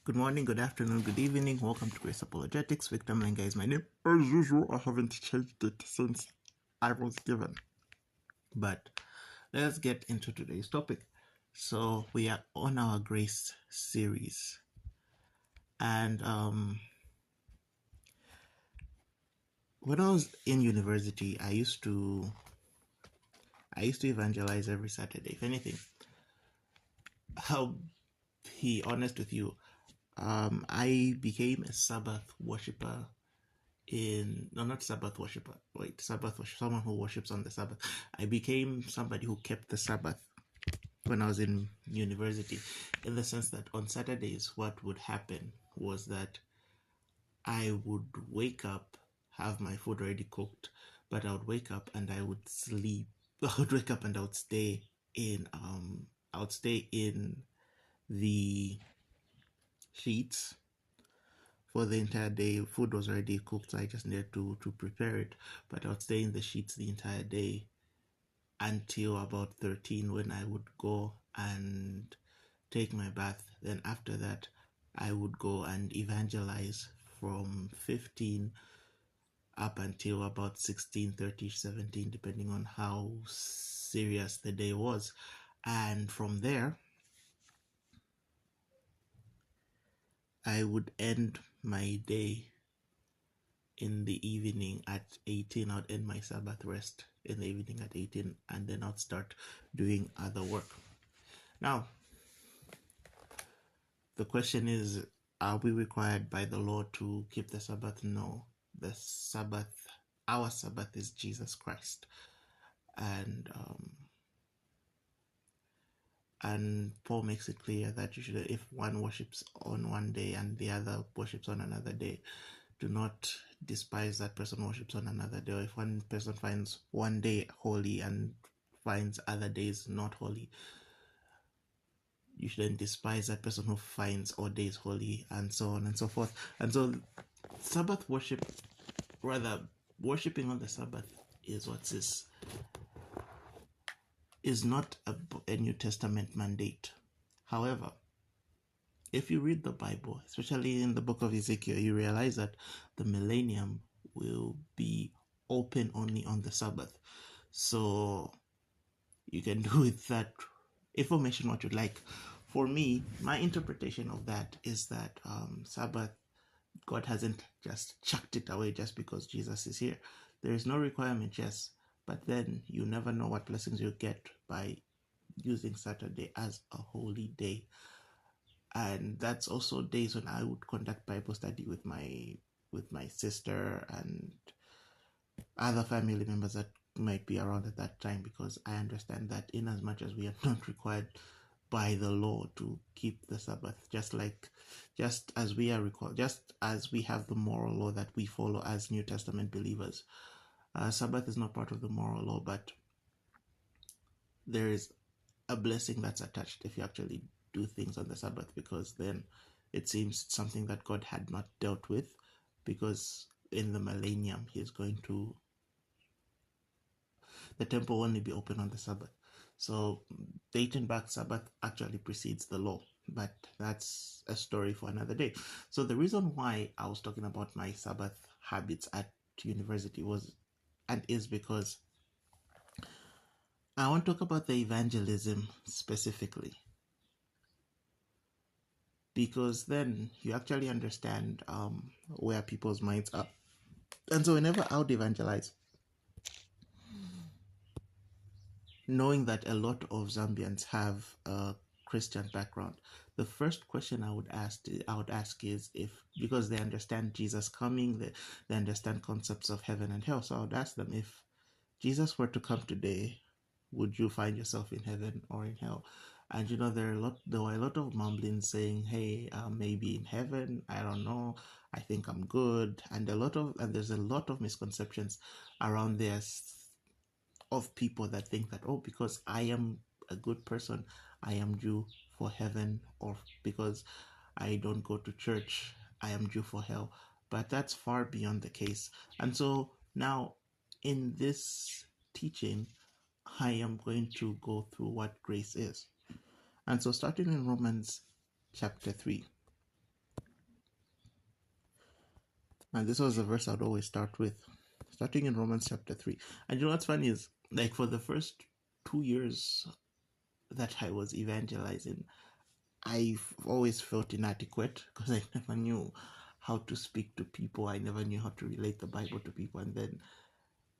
Good morning, good afternoon, good evening. Welcome to Grace Apologetics. Victor Mlenga is my name. As usual, I haven't changed it since I was given. But let's get into today's topic. So we are on our Grace series. And when I was in university, I used to evangelize every Saturday. If anything, I'll be honest with you. I became a Sabbath worshiper Sabbath worship, someone who worships on the Sabbath. I became somebody who kept the Sabbath when I was in university, in the sense that on Saturdays, what would happen was that I would wake up, have my food already cooked, but I would wake up and I would sleep. I would wake up and I would stay in the sheets for the entire day. Food was already cooked, so I just needed to prepare it. But I would stay in the sheets the entire day until about 13, when I would go and take my bath. Then after that, I would go and evangelize from 15 up until about 16:30, 17, depending on how serious the day was. And from there, I would end my day in the evening at 18. I'd end my Sabbath rest in the evening at 18, and then I'd start doing other work. Now, the question is, are we required by the law to keep the Sabbath? No. Our Sabbath is Jesus Christ. And Paul makes it clear that you should, if one worships on one day and the other worships on another day, do not despise that person worships on another day. Or if one person finds one day holy and finds other days not holy, you shouldn't despise that person who finds all days holy, and so on and so forth. And so Sabbath worship, rather worshipping on the Sabbath, is not a New Testament mandate. However, if you read the Bible, especially in the book of Ezekiel, you realize that the millennium will be open only on the Sabbath. So you can do with that information what you like. For me, my interpretation of that is that Sabbath, God hasn't just chucked it away just because Jesus is here. There is no requirement, yes, but then you never know what blessings you get by using Saturday as a holy day. And that's also days when I would conduct Bible study with my sister and other family members that might be around at that time, because I understand that in as much as we are not required by the law to keep the Sabbath, just as we have the moral law that we follow as New Testament believers, Sabbath is not part of the moral law, but there is a blessing that's attached if you actually do things on the Sabbath, because then it seems something that God had not dealt with, because in the millennium the temple will only be open on the Sabbath. So dating back, Sabbath actually precedes the law, but that's a story for another day. So the reason why I was talking about my Sabbath habits at university is because I want to talk about the evangelism specifically, because then you actually understand where people's minds are. And so whenever I would evangelize, knowing that a lot of Zambians have a Christian background, the first question I would ask is, because they understand Jesus coming, they understand concepts of heaven and hell. So I would ask them, if Jesus were to come today, would you find yourself in heaven or in hell? And there were a lot of mumblings saying, hey, maybe in heaven, I don't know, I think I'm good. And there's a lot of misconceptions around there of people that think that, oh, because I am a good person, I am due for heaven, or because I don't go to church, I am due for hell. But that's far beyond the case. And so now in this teaching, I am going to go through what grace is. And so starting in Romans chapter 3, And this was the verse I'd always start with, starting in Romans chapter 3. And you know what's funny is, like, for the first 2 years that I was evangelizing, I've always felt inadequate because I never knew how to speak to people. I never knew how to relate the Bible to people. And then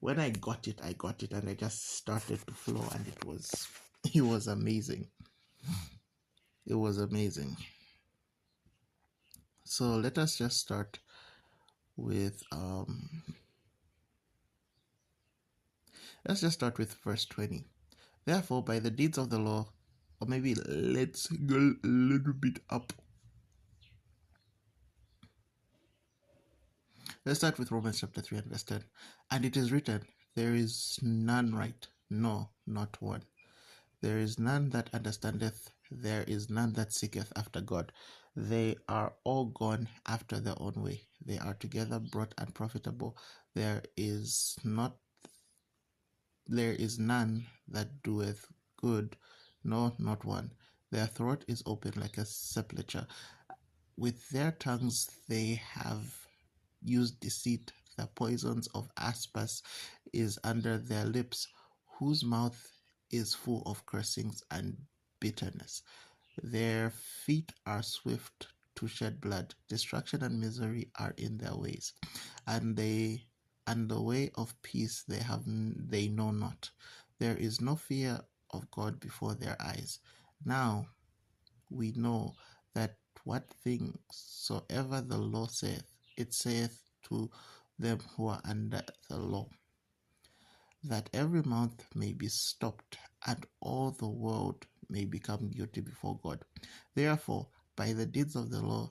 when I got it, and I just started to flow, and it was amazing. It was amazing. So let us just start with let's just start with verse 20. Therefore, by the deeds of the law, or maybe let's go a little bit up. Let's start with Romans chapter 3 and verse 10. And it is written, there is none right, no, not one. There is none that understandeth, there is none that seeketh after God. They are all gone after their own way. They are together brought unprofitable. There is none that doeth good, no, not one. Their throat is open like a sepulchre. With their tongues they have used deceit. The poisons of asps is under their lips, whose mouth is full of cursings and bitterness. Their feet are swift to shed blood. Destruction and misery are in their ways, and the way of peace they know not. There is no fear of God before their eyes. Now we know that what things soever the law saith, it saith to them who are under the law, that every mouth may be stopped, and all the world may become guilty before God. Therefore, by the deeds of the law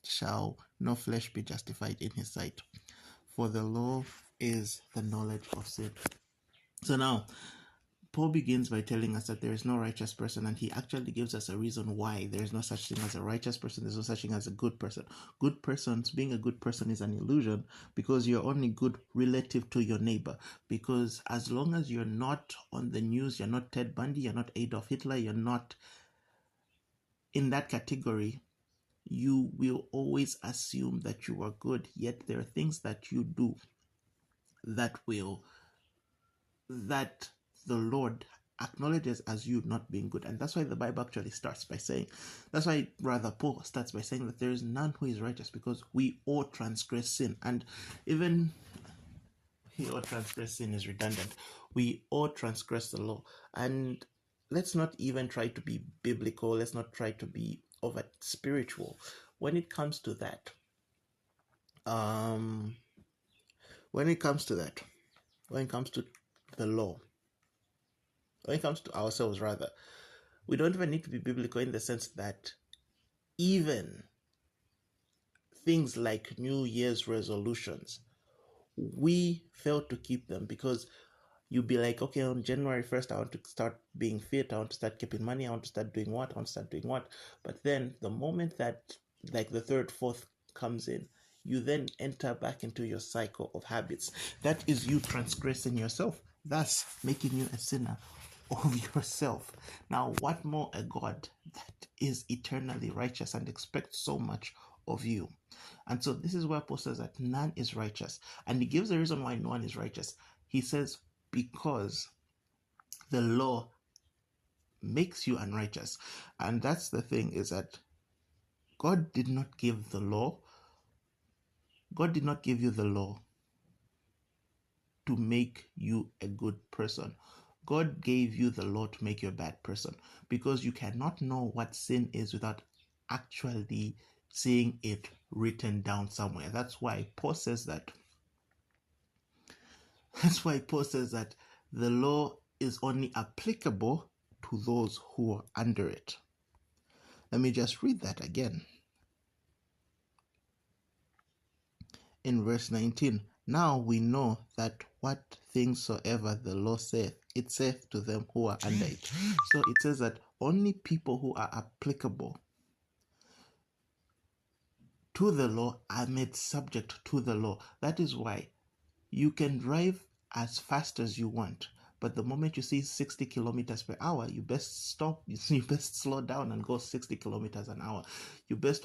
shall no flesh be justified in his sight, for the law is the knowledge of sin. So now, Paul begins by telling us that there is no righteous person, and he actually gives us a reason why there is no such thing as a righteous person. There's no such thing as a good person. Being a good person is an illusion, because you're only good relative to your neighbor. Because as long as you're not on the news, you're not Ted Bundy, you're not Adolf Hitler, you're not in that category, you will always assume that you are good. Yet there are things that you do that the Lord acknowledges as you not being good. And that's why the Bible actually starts by saying, Paul starts by saying that there is none who is righteous, because we all transgress sin. And even we all transgress sin is redundant. We all transgress the law. And let's not even try to be biblical. Let's not try to be over spiritual. When it comes to that, when it comes to the law, when it comes to ourselves rather, we don't even need to be biblical, in the sense that even things like New Year's resolutions, we fail to keep them, because you'll be like, okay, on January 1st, I want to start being fit, I want to start keeping money, I want to start doing what, But then the moment that, like, the 3rd, 4th comes in, you then enter back into your cycle of habits. That is you transgressing yourself, thus making you a sinner of yourself. Now, what more a God that is eternally righteous and expects so much of you? And so this is where Paul says that none is righteous. And he gives the reason why no one is righteous. He says, because the law makes you unrighteous. And that's the thing, is that God did not give you the law to make you a good person. God gave you the law to make you a bad person, because you cannot know what sin is without actually seeing it written down somewhere. That's why Paul says that the law is only applicable to those who are under it. Let me just read that again. In verse 19, now we know that what things soever the law saith, it saith to them who are under it. So it says that only people who are applicable to the law are made subject to the law. That is why you can drive as fast as you want, but the moment you see 60 kilometers per hour, you best stop. You best slow down and go 60 kilometers an hour. You best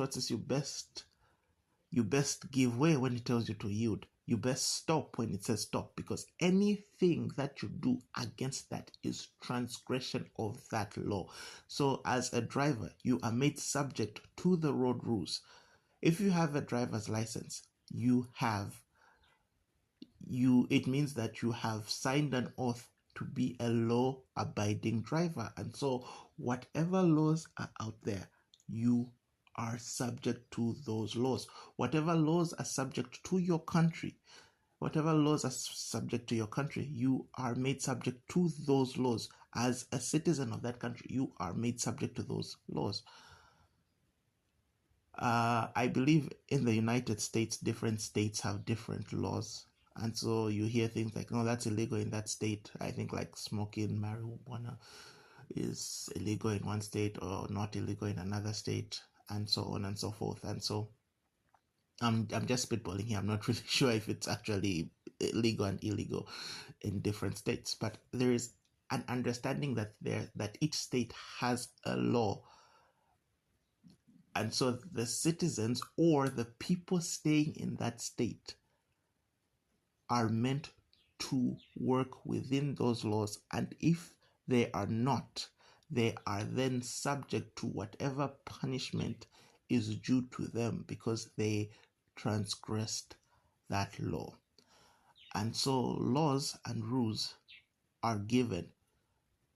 You best give way when it tells you to yield. You best stop when it says stop, because anything that you do against that is transgression of that law. So as a driver, you are made subject to the road rules. If you have a driver's license, it means that you have signed an oath to be a law abiding driver. And so whatever laws are out there, you are subject to those laws. Whatever laws are subject to your country, you are made subject to those laws. As a citizen of that country, you are made subject to those laws. I believe in the United States, different states have different laws. And so you hear things like, no, that's illegal in that state. I think like smoking marijuana is illegal in one state or not illegal in another state, and so on and so forth. And so I'm just spitballing here. I'm not really sure if it's actually legal and illegal in different states, but there is an understanding that each state has a law. And so the citizens or the people staying in that state are meant to work within those laws. And if they are not, they are then subject to whatever punishment is due to them because they transgressed that law. And so laws and rules are given,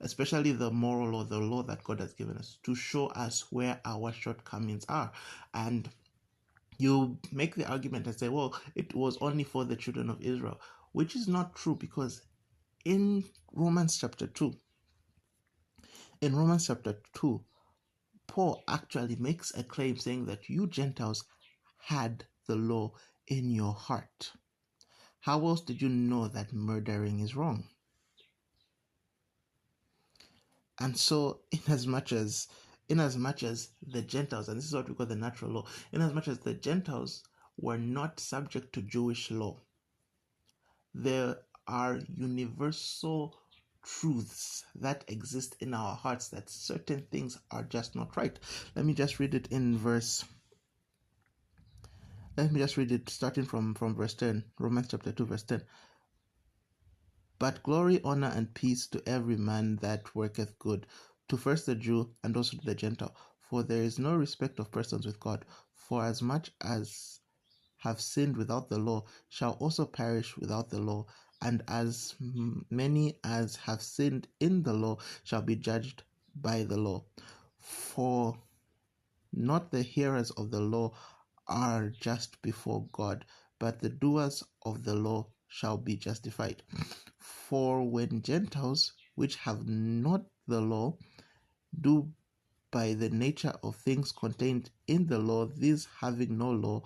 especially the moral law, the law that God has given us, to show us where our shortcomings are. And you make the argument and say, well, it was only for the children of Israel, which is not true, because in Romans chapter 2, Paul actually makes a claim saying that you Gentiles had the law in your heart. How else did you know that murdering is wrong? And so inasmuch as the Gentiles, and this is what we call the natural law, inasmuch as the Gentiles were not subject to Jewish law, there are universal truths that exist in our hearts that certain things are just not right. Let me just read it starting from verse 10, Romans chapter 2 verse 10. But glory, honor, and peace to every man that worketh good, to first the Jew and also to the Gentile. For there is no respect of persons with God. For as much as have sinned without the law shall also perish without the law, and as many as have sinned in the law shall be judged by the law. For not the hearers of the law are just before God, but the doers of the law shall be justified. For when Gentiles, which have not the law, do by the nature of things contained in the law, these having no law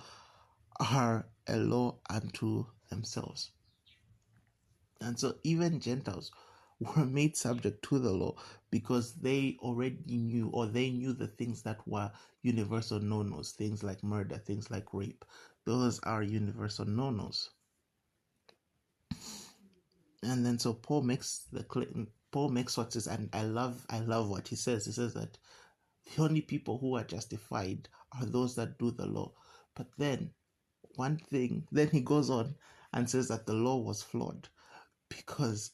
are a law unto themselves. And so even Gentiles were made subject to the law because they already knew, or they knew the things that were universal no-nos, things like murder, things like rape. Those are universal no-nos. And then so Paul makes what says, and I love what he says. He says that the only people who are justified are those that do the law. But then he goes on and says that the law was flawed, because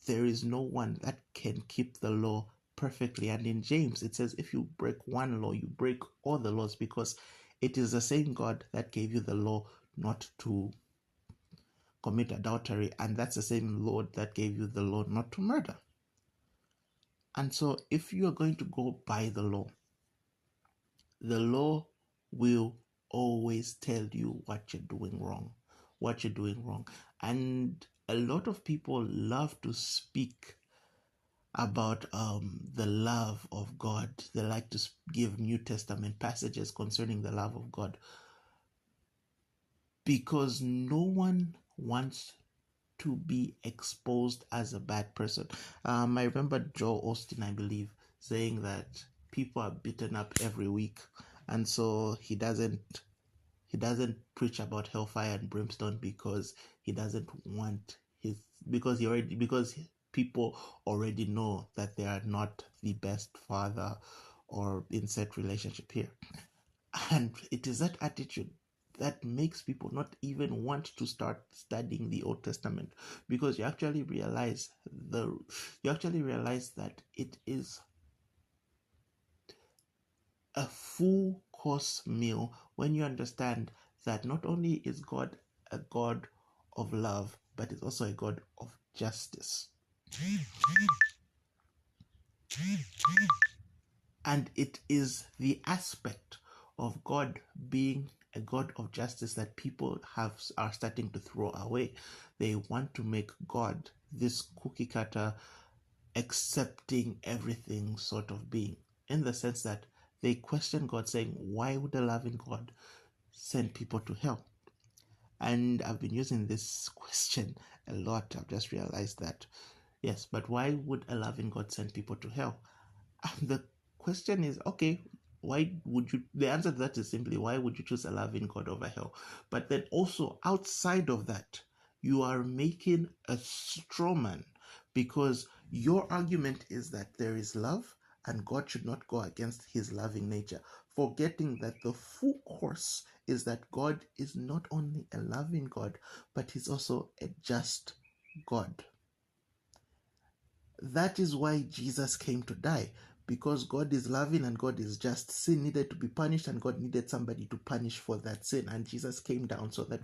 there is no one that can keep the law perfectly. And in James it says, if you break one law, you break all the laws, because it is the same God that gave you the law not to commit adultery, and that's the same Lord that gave you the law not to murder. And so if you are going to go by the law will always tell you what you're doing wrong. And a lot of people love to speak about the love of God. They like to give New Testament passages concerning the love of God, because no one wants to be exposed as a bad person. I remember Joel Austin, I believe, saying that people are beaten up every week, and so he doesn't preach about hellfire and brimstone because he doesn't want because people already know that they are not the best father or in set relationship here. And it is that attitude that makes people not even want to start studying the Old Testament, because you actually realize that it is a full course meal when you understand that not only is God a God of love, but it's also a God of justice. And it is the aspect of God being a God of justice that people are starting to throw away. They want to make God this cookie cutter, accepting everything sort of being, in the sense that they question God, saying, why would a loving God send people to hell? And I've been using this question a lot. I've just realized that, yes, but why would a loving God send people to hell? And the question is, okay, why would you? The answer to that is simply, why would you choose a loving God over hell? But then also, outside of that, you are making a straw man, because your argument is that there is love and God should not go against his loving nature, forgetting that the full course is that God is not only a loving God, but he's also a just God. That is why Jesus came to die, because God is loving and God is just. Sin needed to be punished and God needed somebody to punish for that sin, and Jesus came down so that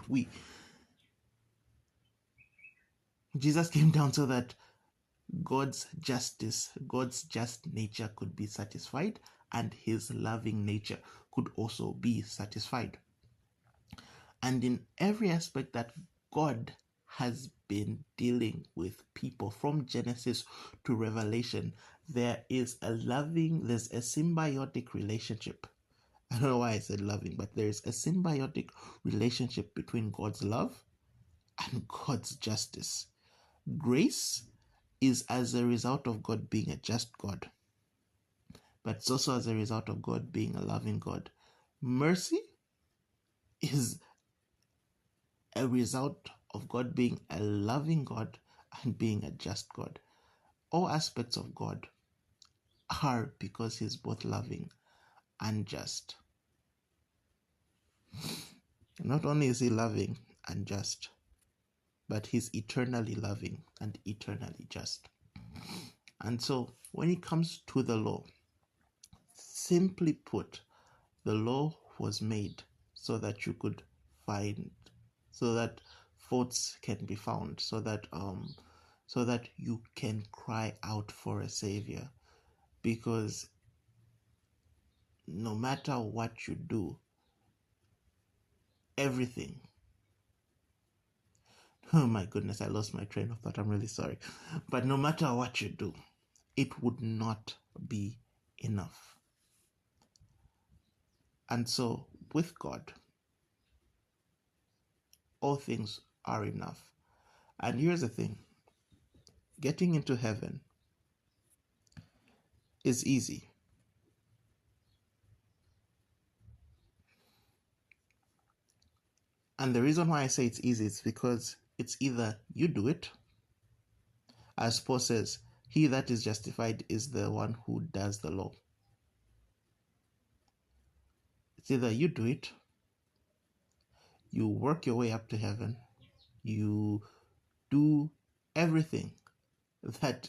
God's justice, God's just nature could be satisfied, and his loving nature could also be satisfied. And in every aspect that God has been dealing with people from Genesis to Revelation, there's a symbiotic relationship. I don't know why I said loving, but there is a symbiotic relationship between God's love and God's justice. Grace is as a result of God being a just God, but it's also as a result of God being a loving God. Mercy is a result of God being a loving God and being a just God. All aspects of God are because he's both loving and just. Not only is he loving and just, but he's eternally loving and eternally just. And so when it comes to the law, simply put, the law was made so that you could so that faults can be found, so that you can cry out for a savior. Because no matter what you do, everything, oh my goodness, I lost my train of thought, I'm really sorry, but no matter what you do, it would not be enough. And so with God, all things are enough. And here's the thing, getting into heaven is easy. And the reason why I say it's easy is because it's either you do it, as Paul says, he that is justified is the one who does the law. It's either you do it, you work your way up to heaven, you do everything that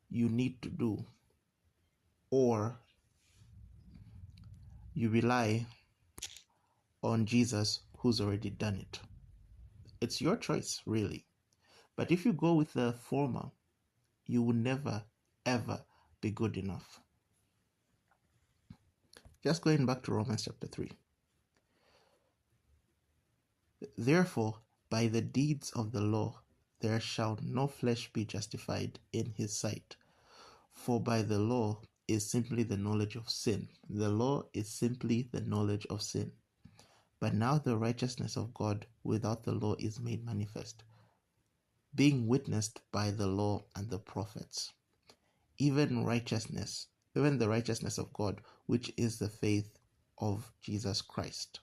you need to do, or you rely on Jesus who's already done it. It's your choice, really. But if you go with the former, you will never, ever be good enough. Just going back to Romans chapter 3. Therefore, by the deeds of the law, there shall no flesh be justified in his sight. For by the law is simply the knowledge of sin. The law is simply the knowledge of sin. But now the righteousness of God without the law is made manifest, being witnessed by the law and the prophets, even the righteousness of God, which is the faith of Jesus Christ,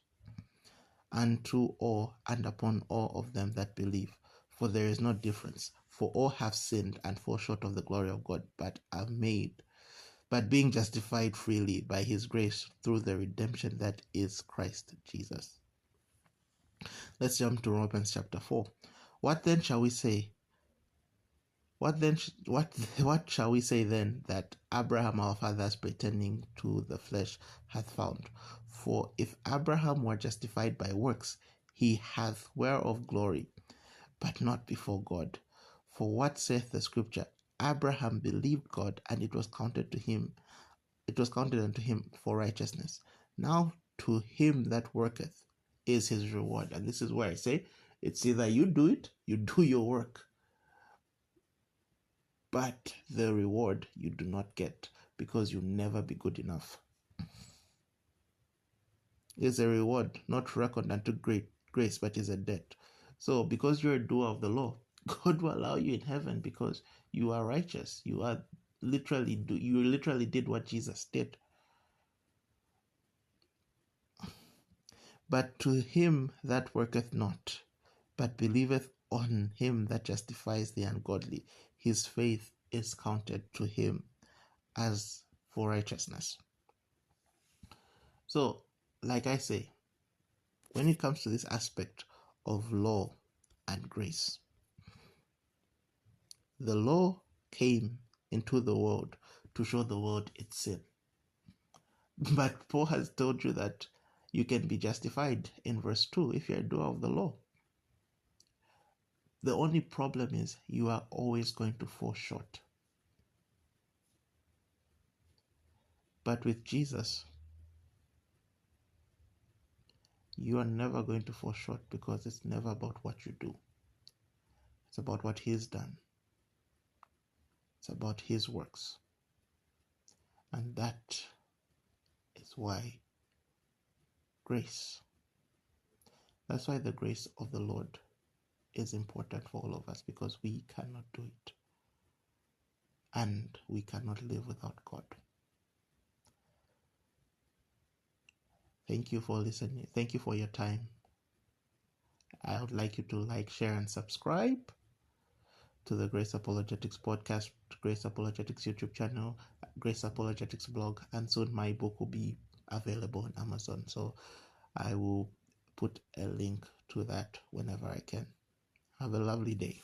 unto all and upon all of them that believe. For there is no difference, for all have sinned and fall short of the glory of God, but but being justified freely by his grace through the redemption that is Christ Jesus. Let's jump to Romans chapter 4. What then shall we say? What shall we say then that Abraham our fathers pretending to the flesh hath found? For if Abraham were justified by works, he hath whereof glory, but not before God. For what saith the scripture? Abraham believed God, and it was counted unto him for righteousness. Now to him that worketh is his reward. And this is where I say it's either you do it, you do your work, but the reward you do not get because you'll never be good enough. It's a reward not reckoned unto great grace, but is a debt. So because you're a doer of the law, God will allow you in heaven because you are righteous. You literally did what Jesus did. But to him that worketh not, but believeth on him that justifies the ungodly, his faith is counted to him as for righteousness. So, like I say, when it comes to this aspect of law and grace, the law came into the world to show the world its sin. But Paul has told you that you can be justified in verse 2 if you're a doer of the law. The only problem is you are always going to fall short. But with Jesus, you are never going to fall short because it's never about what you do. It's about what He's done. It's about His works. And that is why grace. That's why the grace of the Lord is important for all of us, because we cannot do it. And we cannot live without God. Thank you for listening. Thank you for your time. I would like you to like, share, and subscribe to the Grace Apologetics podcast, Grace Apologetics YouTube channel, Grace Apologetics blog, and soon my book will be available on Amazon. So I will put a link to that whenever I can. Have a lovely day.